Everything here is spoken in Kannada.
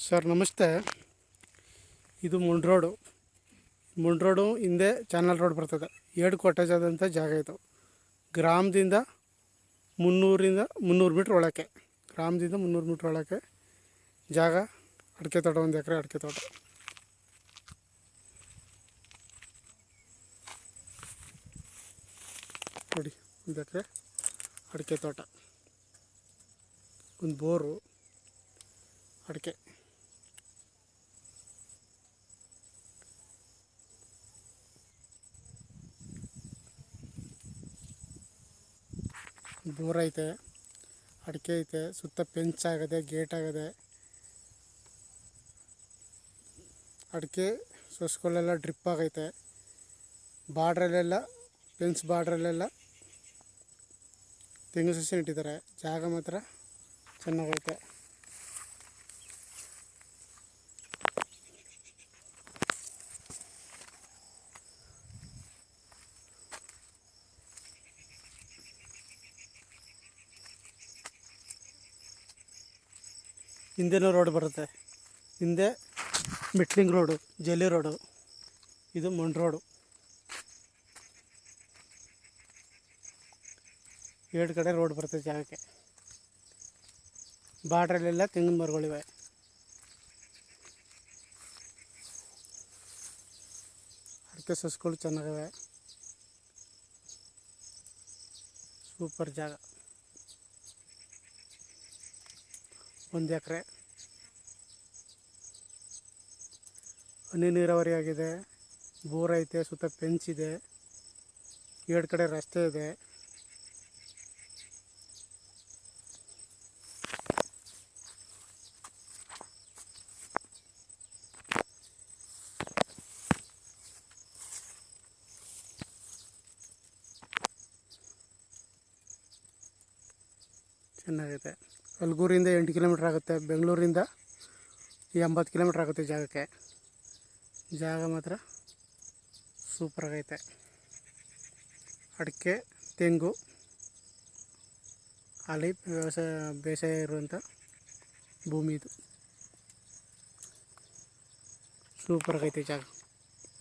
ಸರ್ ನಮಸ್ತೆ. ಇದು ಮುಂಡ್ರೋಡು ಹಿಂದೆ ಚಾನಲ್ ರೋಡ್ ಬರ್ತದೆ. 2 ಕಾಟೇಜ್ ಆದಂಥ ಜಾಗ ಇದು. ಗ್ರಾಮದಿಂದ 300 ಮೀಟ್ರ್ ಒಳಕ್ಕೆ, ಗ್ರಾಮದಿಂದ 300 ಮೀಟ್ರ್ ಒಳಕ್ಕೆ ಜಾಗ. ಅಡಿಕೆ ತೋಟ, 1 ಎಕರೆ ಅಡಿಕೆ ತೋಟ. ನೋಡಿ, 1 ಎಕರೆ ಅಡಿಕೆ ತೋಟ, ಒಂದು ಬೋರು, ಅಡಿಕೆ. ಬೋರ್ ಐತೆ, ಅಡಿಕೆ ಐತೆ, ಸುತ್ತ ಫೆನ್ಸ್ ಆಗದೆ, ಗೇಟ್ ಆಗದೆ. ಅಡಿಕೆ ಸೊಸ್ಗಳೆಲ್ಲ ಡ್ರಿಪ್ ಆಗೈತೆ. ಬಾರ್ಡ್ರಲ್ಲೆಲ್ಲ, ಫೆನ್ಸ್ ಬಾರ್ಡ್ರಲ್ಲೆಲ್ಲ ತೆಂಗು ಸಸಿ ಇಟ್ಟಿದ್ದಾರೆ. ಜಾಗ ಮಾತ್ರ ಚೆನ್ನಾಗೈತೆ. ಹಿಂದೆನೂ ರೋಡ್ ಬರುತ್ತೆ. ಹಿಂದೆ ಮೆಟ್ಲಿಂಗ್ ರೋಡು, ಜಲ್ಲಿ ರೋಡು. ಇದು ಮಣ್ ರೋಡು. 2 ಕಡೆ ರೋಡ್ ಬರುತ್ತೆ ಜಾಗಕ್ಕೆ. ಬಾರ್ಡ್ರಲ್ಲೆಲ್ಲ ತೆಂಗಿನ ಮರಗಳಿವೆ. ಅಡಿಕೆ ಸಸ್ಗಳು ಚೆನ್ನಾಗಿವೆ. ಸೂಪರ್ ಜಾಗ. 1 ಎಕರೆ ಹನಿ ನೀರಾವರಿ ಆಗಿದೆ. ಬೋರ್ ಐತೆ, ಸುತ್ತ ಫೆನ್ಸ್ ಇದೆ, 2 ಕಡೆ ರಸ್ತೆ ಇದೆ. ಚೆನ್ನಾಗೈತೆ. ಅಲ್ಗೂರಿಂದ 8 ಕಿಲೋಮೀಟ್ರ್ ಆಗುತ್ತೆ. ಬೆಂಗಳೂರಿಂದ 80 ಕಿಲೋಮೀಟ್ರ್ ಆಗುತ್ತೆ ಜಾಗಕ್ಕೆ. ಜಾಗ ಮಾತ್ರ ಸೂಪರಾಗೈತೆ. ಅಡಿಕೆ, ತೆಂಗು, ಅಲ್ಲಿ ಬೇಸಾಯ ಇರುವಂಥ ಭೂಮಿ ಇದು. ಸೂಪರಾಗೈತೆ ಜಾಗ.